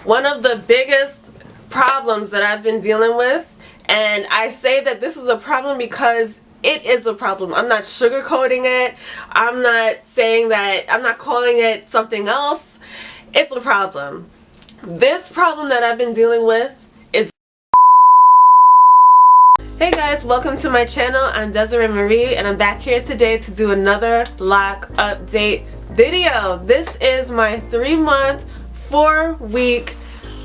one of the biggest problems that I've been dealing with, and I say that this is a problem because it is a problem. I'm not sugarcoating it. I'm not saying that, I'm not calling it something else. It's a problem. This problem that I've been dealing with is... Hey guys, welcome to my channel. I'm Desiree Marie and I'm back here today to do another loc update video. This is my 3-month, 4-week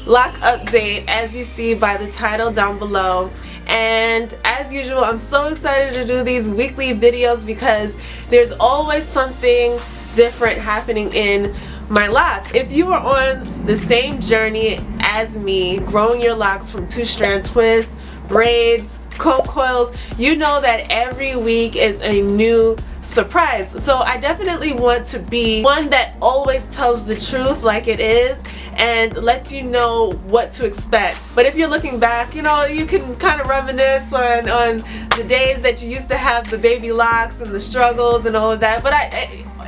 loc update, as you see by the title down below. And as usual, I'm so excited to do these weekly videos because there's always something different happening in my locks. If you are on the same journey as me, growing your locks from 2-strand twists, braids, comb coils, you know that every week is a new surprise. So I definitely want to be one that always tells the truth like it is and lets you know what to expect. But if you're looking back, you know, you can kind of reminisce on the days that you used to have the baby locks and the struggles and all of that. But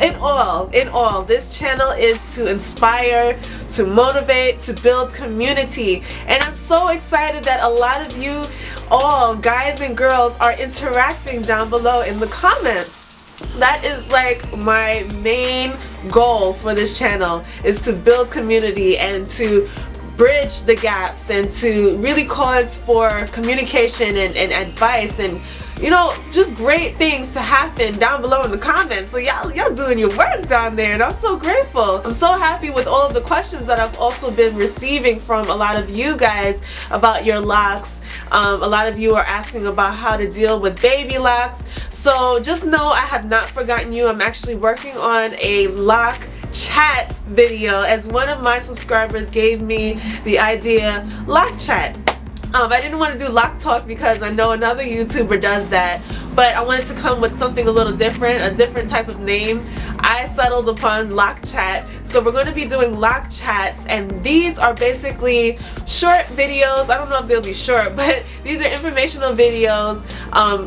in all, this channel is to inspire, to motivate, to build community. And I'm so excited that a lot of you, all guys and girls, are interacting down below in the comments. That is like my main goal for this channel, is to build community and to bridge the gaps and to really cause for communication and advice and, you know, just great things to happen down below in the comments. So y'all doing your work down there and I'm so grateful. I'm so happy with all of the questions that I've also been receiving from a lot of you guys about your locks. A lot of you are asking about how to deal with baby locks. So just know I have not forgotten you. I'm actually working on a Loc Chat video, as one of my subscribers gave me the idea, Loc Chat. I didn't want to do Loc Talk because I know another YouTuber does that, but I wanted to come with something a little different, a different type of name. I settled upon Loc Chat, so we're going to be doing Loc Chats, and these are basically short videos. I don't know if they'll be short, but these are informational videos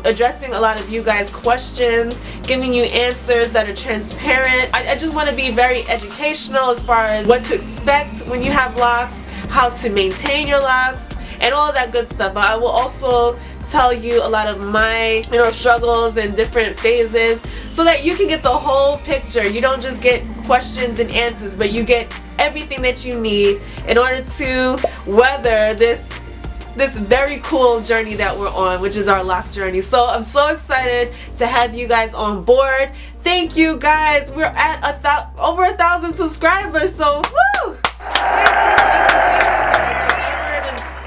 addressing a lot of you guys' questions, giving you answers that are transparent. I just want to be very educational as far as what to expect when you have locks, how to maintain your locks, and all of that good stuff. But I will also tell you a lot of my, you know, struggles and different phases so that you can get the whole picture. You don't just get questions and answers, but you get everything that you need in order to weather this very cool journey that we're on, which is our lock journey. So I'm so excited to have you guys on board. Thank you guys. We're at over 1,000 subscribers, so woo!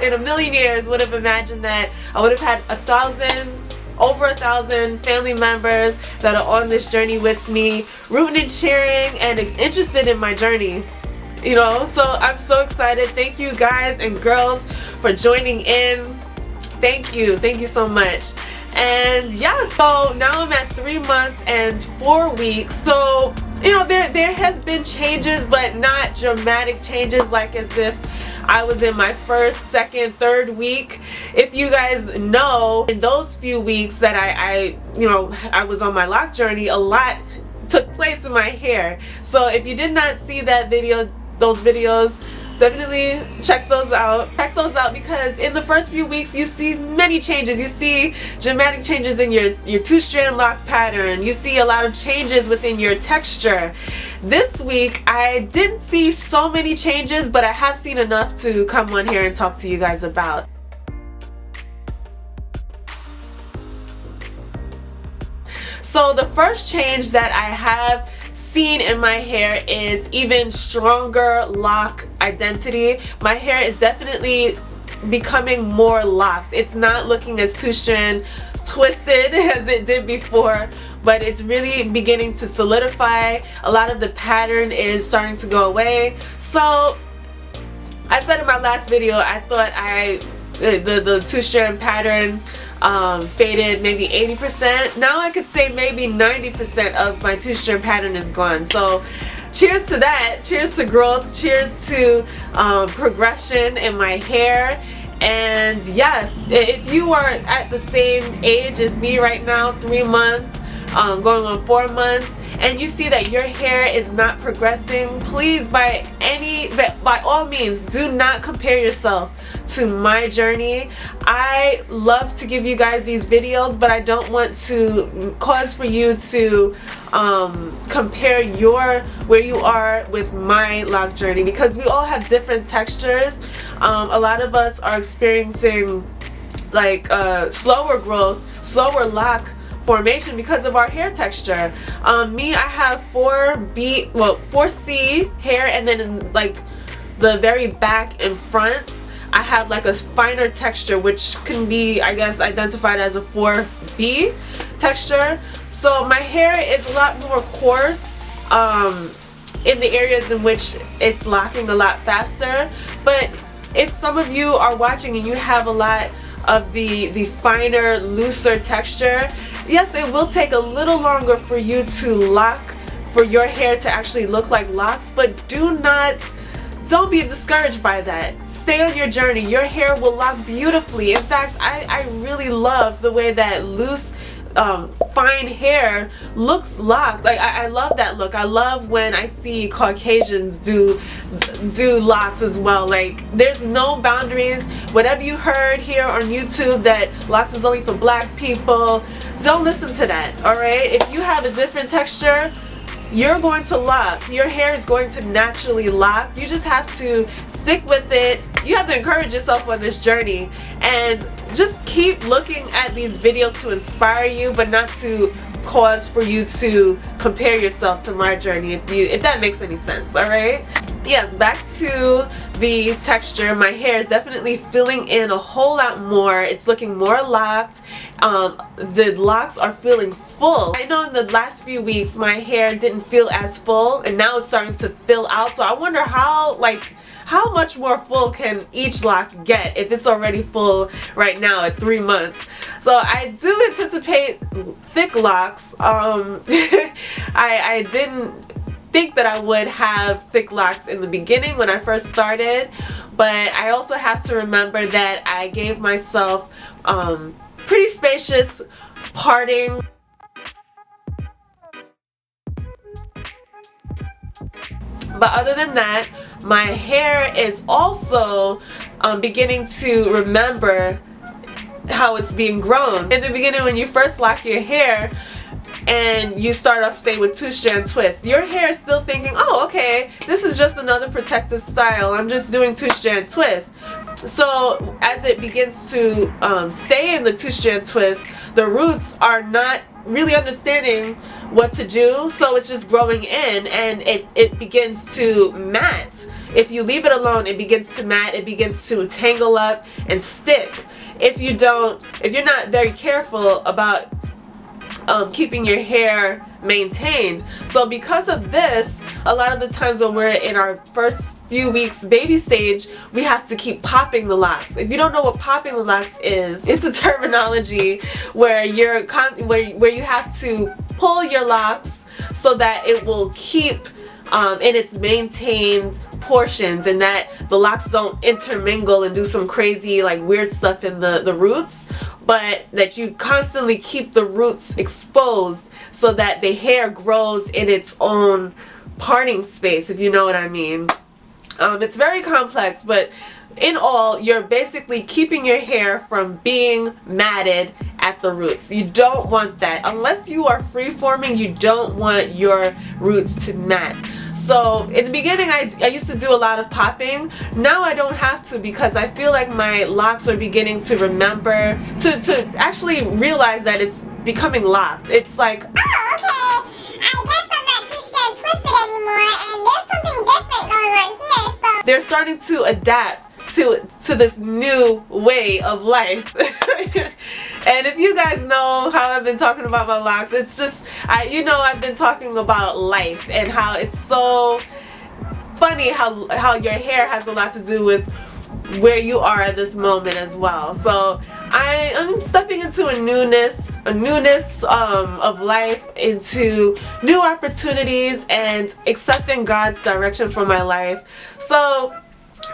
In a million years would have imagined that I would have had over 1,000 family members that are on this journey with me, rooting and cheering and interested in my journey. You know, so I'm so excited. Thank you guys and girls for joining in. Thank you so much. And yeah, so now I'm at 3 months and 4 weeks. So, you know, there has been changes, but not dramatic changes like as if I was in my first, second, third week. If you guys know, in those few weeks that I was on my lock journey, a lot took place in my hair. So if you did not see that video, those videos, definitely check those out. Check those out because in the first few weeks you see many changes. You see dramatic changes in your 2-strand lock pattern. You see a lot of changes within your texture. This week I didn't see so many changes, but I have seen enough to come on here and talk to you guys about. So the first change that I have seen in my hair is even stronger lock identity. My hair is definitely becoming more locked. It's not looking as 2-strand twisted as it did before, but it's really beginning to solidify. A lot of the pattern is starting to go away. So I said in my last video, I thought the 2-strand pattern faded maybe 80%. Now I could say maybe 90% of my 2-strand pattern is gone. So cheers to that. Cheers to growth. Cheers to progression in my hair. And yes, if you are at the same age as me right now, 3 months, going on 4 months, and you see that your hair is not progressing, please by all means do not compare yourself to my journey. I love to give you guys these videos, but I don't want to cause for you to compare where you are with my lock journey, because we all have different textures. A lot of us are experiencing like slower growth, slower lock formation because of our hair texture. Me, I have 4C hair, and then in like the very back and front I have like a finer texture, which can be, I guess, identified as a 4B texture. So my hair is a lot more coarse in the areas in which it's locking a lot faster. But if some of you are watching and you have a lot of the finer, looser texture, yes, it will take a little longer for you to lock, for your hair to actually look like locks, but don't be discouraged by that. Stay on your journey. Your hair will lock beautifully. In fact, I really love the way that loose, fine hair looks locked. I love that look. I love when I see Caucasians do locks as well. Like, there's no boundaries. Whatever you heard here on YouTube that locks is only for black people, don't listen to that, alright? If you have a different texture, you're going to lock. Your hair is going to naturally lock. You just have to stick with it. You have to encourage yourself on this journey and just keep looking at these videos to inspire you, but not to cause for you to compare yourself to my journey, if that makes any sense, alright? Yes, back to the texture. My hair is definitely filling in a whole lot more. It's looking more locked. The locks are feeling full. I know in the last few weeks my hair didn't feel as full, and now it's starting to fill out. So I wonder how much more full can each lock get if it's already full right now at 3 months. So I do anticipate thick locks. I didn't think that I would have thick locks in the beginning when I first started, but I also have to remember that I gave myself pretty spacious parting. But other than that, my hair is also beginning to remember how it's being grown. In the beginning, when you first lock your hair and you start off, say, with 2-strand twists, your hair is still thinking, oh, okay, this is just another protective style. I'm just doing 2-strand twists. So as it begins to stay in the 2-strand twist, the roots are not really understanding what to do, so it's just growing in, and it begins to mat. If you leave it alone, it begins to mat, it begins to tangle up and stick. If you're not very careful about keeping your hair maintained. So because of this, a lot of the times when we're in our first few weeks baby stage, we have to keep popping the locks. If you don't know what popping the locks is, it's a terminology where you have to pull your locks so that it will keep in its maintained portions, and that the locks don't intermingle and do some crazy, like, weird stuff in the roots, but that you constantly keep the roots exposed so that the hair grows in its own parting space, if you know what I mean. It's very complex, but in all, you're basically keeping your hair from being matted at the roots. You don't want that. Unless you are free-forming, you don't want your roots to mat. So in the beginning, I used to do a lot of popping. Now I don't have to, because I feel like my locks are beginning to remember, to actually realize that it's becoming locked. It's like, oh, okay, I guess I'm not 2-strand twisted anymore, and there's something different going on here. So they're starting to adapt to this new way of life. And if you guys know how I've been talking about my locks, it's just, I've been talking about life and how it's so funny how your hair has a lot to do with where you are at this moment as well. So I'm stepping into a newness of life, into new opportunities, and accepting God's direction for my life. So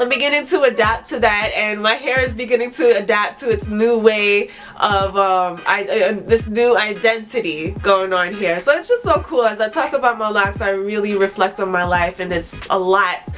I'm beginning to adapt to that, and my hair is beginning to adapt to its new way of this new identity going on here. So it's just so cool. As I talk about my locks, I really reflect on my life, and it's a lot.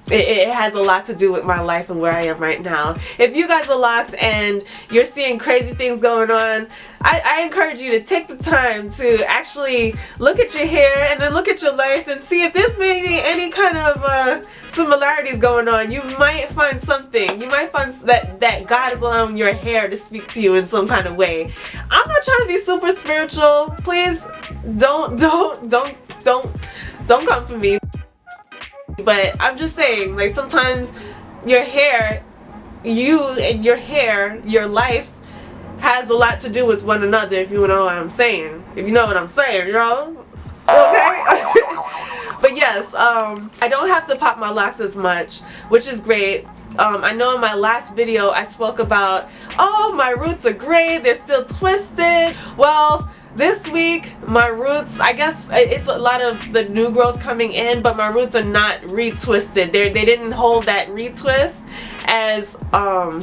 It has a lot to do with my life and where I am right now. If you guys are locked and you're seeing crazy things going on, I encourage you to take the time to actually look at your hair and then look at your life and see if there's maybe any kind of similarities going on. You might find something. You might find that God is allowing your hair to speak to you in some kind of way. I'm not trying to be super spiritual. Please don't come for me. But I'm just saying, like, sometimes your hair, your life has a lot to do with one another, if you know what I'm saying. If you know what I'm saying, y'all. Okay? But yes, I don't have to pop my locks as much, which is great. I know in my last video I spoke about, oh, my roots are great, they're still twisted. Well, this week, my roots, I guess it's a lot of the new growth coming in, but my roots are not retwisted. They didn't hold that retwist as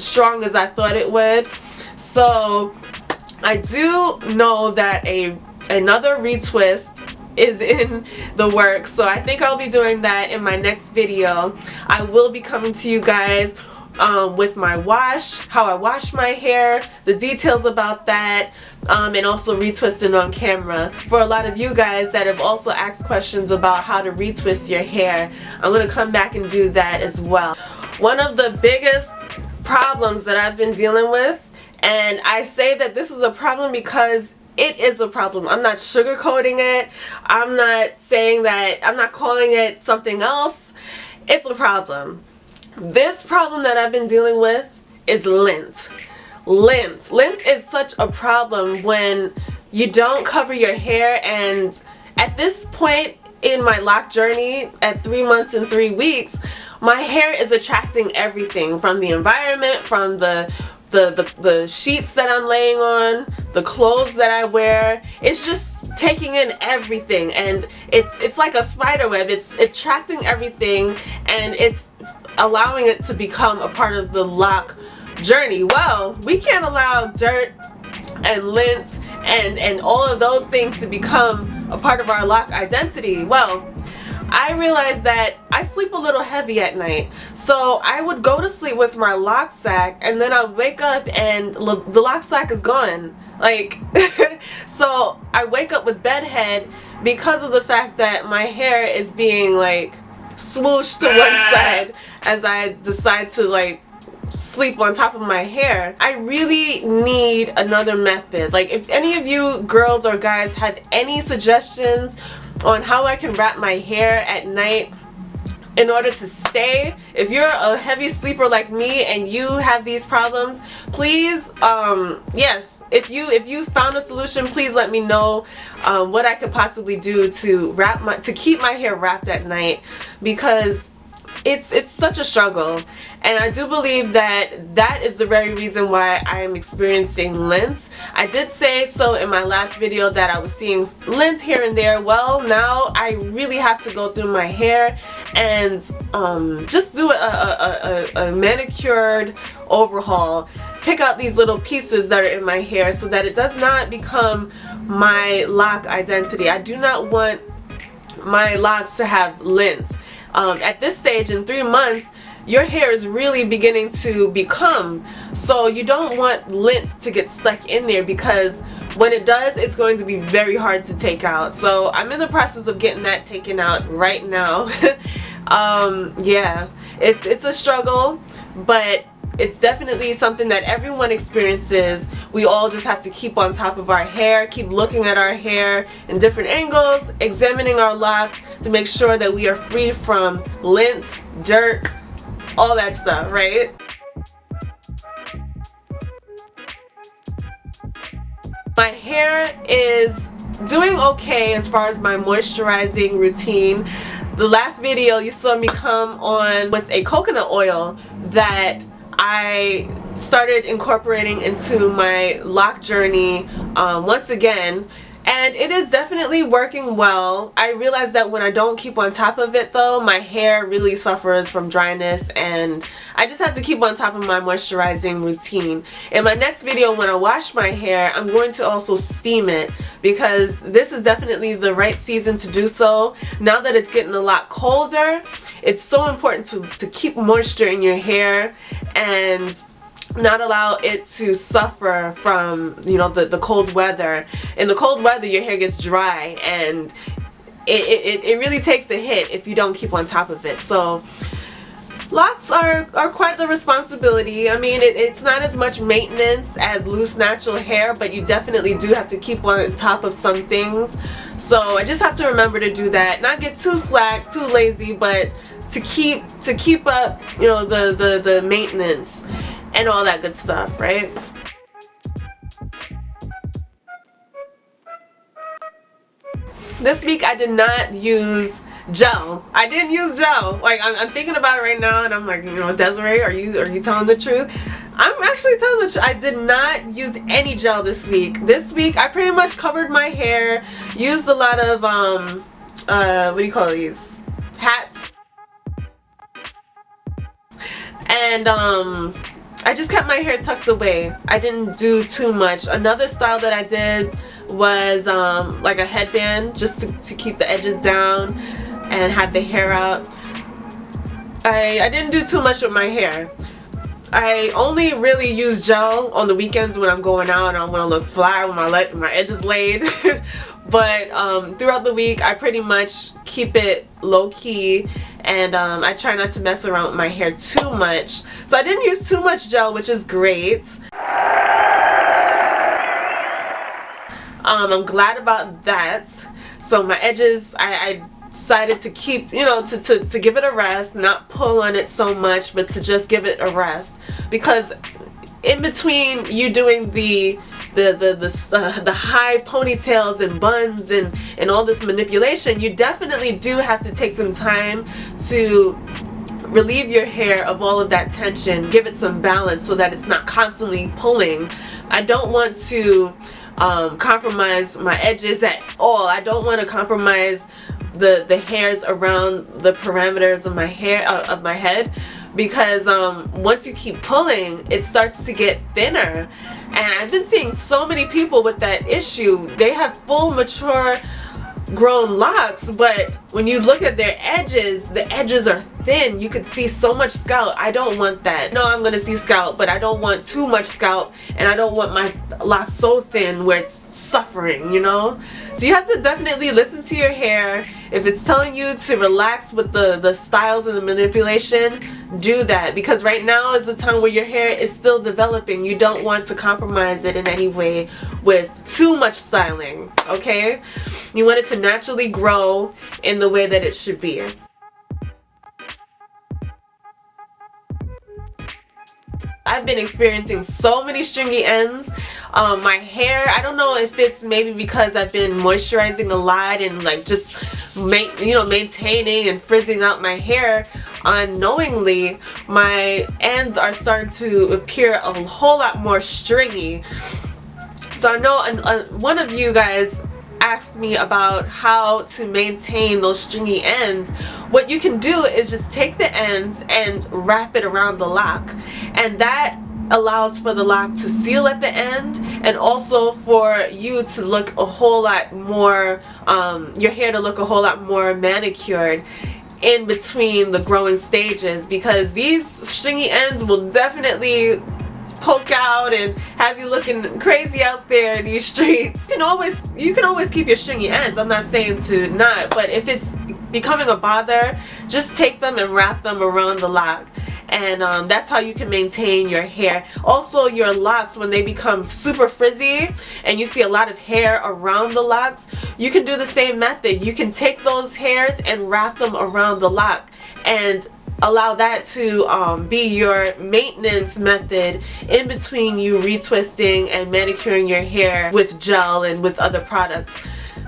strong as I thought it would. So I do know that another retwist is in the works. So I think I'll be doing that in my next video. I will be coming to you guys with my wash, how I wash my hair, the details about that, and also retwisting on camera. For a lot of you guys that have also asked questions about how to retwist your hair, I'm going to come back and do that as well. One of the biggest problems that I've been dealing with, and I say that this is a problem because it is a problem. I'm not sugarcoating it. I'm not saying that, I'm not calling it something else. It's a problem. This problem that I've been dealing with is lint. Lint is such a problem when you don't cover your hair, and at this point in my lock journey, at 3 months and 3 weeks, my hair is attracting everything from the environment, from the sheets that I'm laying on, the clothes that I wear. It's just taking in everything, and it's like a spider web. It's attracting everything, and it's allowing it to become a part of the lock journey. Well, we can't allow dirt and lint and all of those things to become a part of our lock identity. Well, I realized that I sleep a little heavy at night, so I would go to sleep with my lock sack, and then I would wake up and the lock sack is gone. Like, so I wake up with bedhead because of the fact that my hair is being like swooshed to one side as I decide to like sleep on top of my hair. I really need another method. Like, if any of you girls or guys have any suggestions on how I can wrap my hair at night in order to stay, if you're a heavy sleeper like me and you have these problems, please, yes, if you found a solution, please let me know what I could possibly do to keep my hair wrapped at night, because it's such a struggle. And I do believe that is the very reason why I am experiencing lint. I did say so in my last video that I was seeing lint here and there. Well, now I really have to go through my hair and just do a manicured overhaul. Pick out these little pieces that are in my hair so that it does not become my lock identity. I do not want my locks to have lint. At this stage, in 3 months, your hair is really beginning to become, so you don't want lint to get stuck in there, because when it does, it's going to be very hard to take out. So I'm in the process of getting that taken out right now. Yeah, it's a struggle, but it's definitely something that everyone experiences. We all just have to keep on top of our hair, keep looking at our hair in different angles, examining our locks to make sure that we are free from lint, dirt, all that stuff, right? My hair is doing okay as far as my moisturizing routine. The last video you saw me come on with a coconut oil that I started incorporating into my lock journey once again. and it is definitely working well. I realize that when I don't keep on top of it though, my hair really suffers from dryness, and I just have to keep on top of my moisturizing routine. In my next video, when I wash my hair, I'm going to also steam it, because this is definitely the right season to do so. Now that it's getting a lot colder, it's so important to keep moisture in your hair and not allow it to suffer from, you know, the cold weather. In the cold weather, your hair gets dry, and it really takes a hit if you don't keep on top of it. So locks are quite the responsibility. I mean, it's not as much maintenance as loose natural hair, but you definitely do have to keep on top of some things. So I just have to remember to do that, not get too slack, too lazy, but to keep up, you know, the maintenance and all that good stuff, right? This week I did not use gel. I didn't use gel. Like, I'm thinking about it right now, and I'm like, you know, Desiree, are you telling the truth? I'm actually telling the truth. I did not use any gel this week. This week I pretty much covered my hair, used a lot of what do you call these? Hats. And I just kept my hair tucked away. I didn't do too much. Another style that I did was like a headband, just to keep the edges down and have the hair out. I didn't do too much with my hair. I only really use gel on the weekends when I'm going out and I want to look fly with my edges laid. But throughout the week I pretty much keep it low-key, and I try not to mess around with my hair too much. So I didn't use too much gel, which is great. I'm glad about that. So my edges, I decided to keep, you know, to give it a rest, not pull on it so much, but to just give it a rest, because in between you doing the high ponytails and buns and all this manipulation, you definitely do have to take some time to relieve your hair of all of that tension, give it some balance so that it's not constantly pulling. I don't want to compromise my edges at all. I don't want to compromise the hairs around the parameters of my hair, of my head, because once you keep pulling, it starts to get thinner. And I've been seeing so many people with that issue. They have full mature grown locks, but when you look at their edges, the edges are thin. You could see so much scalp. I don't want that. No, I'm gonna see scalp, but I don't want too much scalp, and I don't want my locks so thin where it's suffering, you know? So you have to definitely listen to your hair. If it's telling you to relax with the styles and the manipulation, do that, because right now is the time where your hair is still developing. You don't want to compromise it in any way with too much styling, okay? You want it to naturally grow in the way that it should be. I've been experiencing so many stringy ends. My hair, I don't know if it's maybe because I've been moisturizing a lot and like just maintaining and frizzing out my hair unknowingly, my ends are starting to appear a whole lot more stringy. So I know one of you guys asked me about how to maintain those stringy ends. What you can do is just take the ends and wrap it around the lock, and that allows for the lock to seal at the end, and also for you to look a whole lot more, your hair to look a whole lot more manicured in between the growing stages, because these stringy ends will definitely poke out and have you looking crazy out there in these streets. You can always keep your stringy ends. I'm not saying to not, but if it's becoming a bother, just take them and wrap them around the lock, and that's how you can maintain your hair. Also, your locks, when they become super frizzy and you see a lot of hair around the locks, you can do the same method. You can take those hairs and wrap them around the lock and allow that to be your maintenance method in between you retwisting and manicuring your hair with gel and with other products.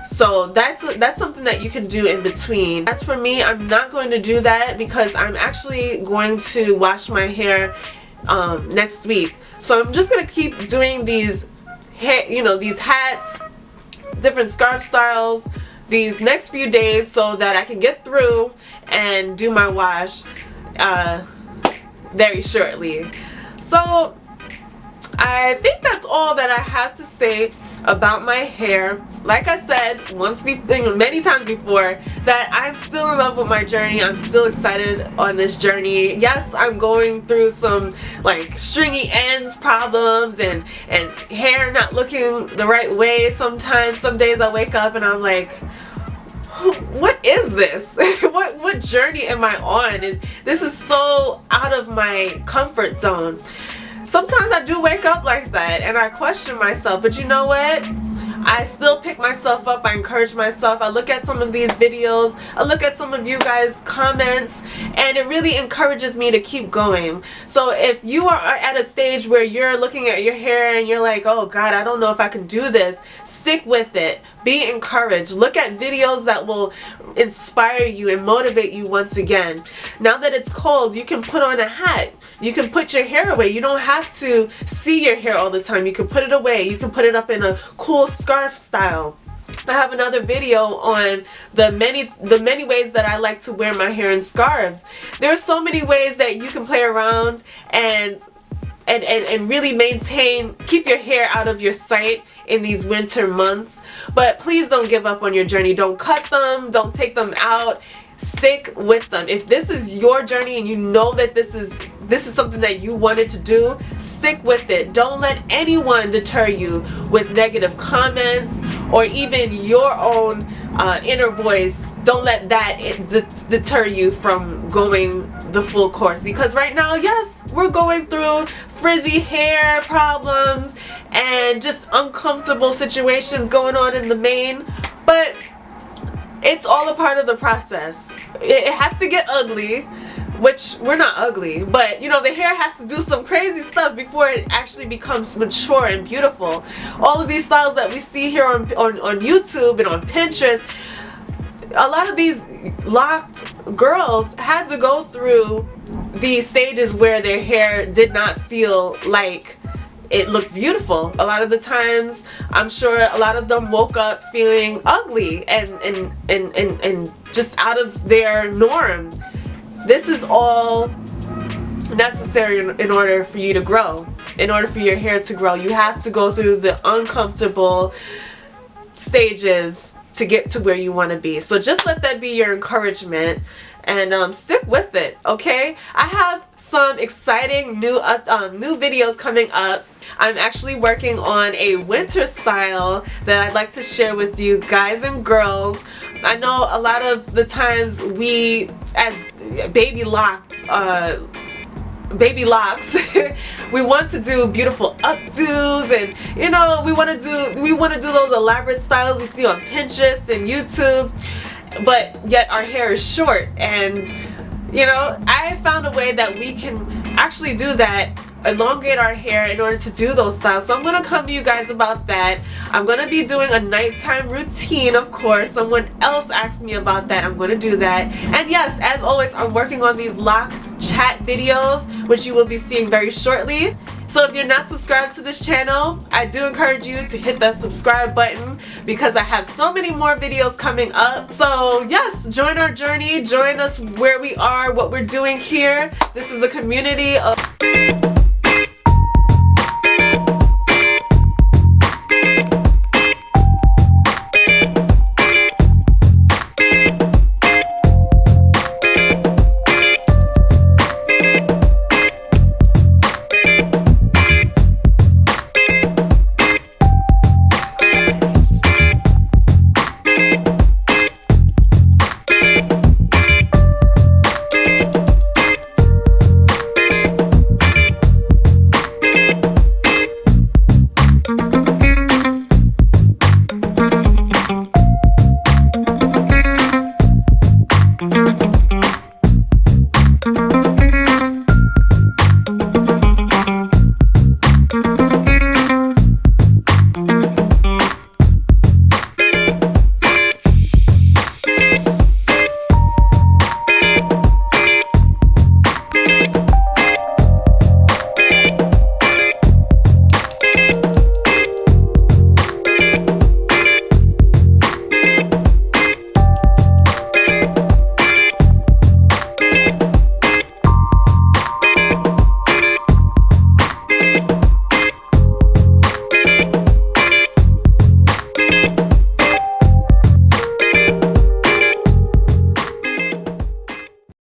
So that's something that you can do in between. As for me, I'm not going to do that because I'm actually going to wash my hair next week. So I'm just gonna keep doing these these hats, different scarf styles these next few days so that I can get through and do my wash very shortly. So I think that's all that I have to say about my hair. Like I said many times before, that I'm still in love with my journey. I'm still excited on this journey. Yes, I'm going through some like stringy ends problems and hair not looking the right way sometimes. Some days I wake up and I'm like, what is this? what journey am I on? This is so out of my comfort zone. Sometimes I do wake up like that and I question myself, but you know what? I still pick myself up. I encourage myself. I look at some of these videos. I look at some of you guys' comments, and it really encourages me to keep going. So if you are at a stage where you're looking at your hair and you're like, oh God, I don't know if I can do this, stick with it. Be encouraged. Look at videos that will inspire you and motivate you once again. Now that it's cold, you can put on a hat. You can put your hair away. You don't have to see your hair all the time. You can put it away. You can put it up in a cool scarf style. I have another video on the many ways that I like to wear my hair in scarves. There are so many ways that you can play around and really keep your hair out of your sight in these winter months. But please don't give up on your journey. Don't cut them. Don't take them out. Stick with them. If this is your journey and you know that this is something that you wanted to do, stick with it. Don't let anyone deter you with negative comments or even your own inner voice. Don't let that deter you from going the full course, because right now, yes, we're going through frizzy hair problems and just uncomfortable situations going on in the main, but it's all a part of the process. It has to get ugly, which we're not ugly, but you know, the hair has to do some crazy stuff before it actually becomes mature and beautiful. All of these styles that we see here on YouTube and on Pinterest, a lot of these locked girls had to go through these stages where their hair did not feel like it looked beautiful. A lot of the times, I'm sure a lot of them woke up feeling ugly and just out of their norm. This is all necessary in order for you to grow. In order for your hair to grow, you have to go through the uncomfortable stages to get to where you want to be. So just let that be your encouragement and stick with it, okay? I have some exciting new videos coming up. I'm actually working on a winter style that I'd like to share with you guys and girls. I know a lot of the times we, as baby locks, we want to do beautiful updos, and you know, we want to do those elaborate styles we see on Pinterest and YouTube, but yet our hair is short. And you know, I found a way that we can actually do that, elongate our hair in order to do those styles. So I'm going to come to you guys about that. I'm going to be doing a nighttime routine, of course. Someone else asked me about that. I'm going to do that. And yes, as always, I'm working on these Loc Chat videos, which you will be seeing very shortly. So if you're not subscribed to this channel, I do encourage you to hit that subscribe button, because I have so many more videos coming up. So yes, join our journey, join us where we are, what we're doing here. This is a community of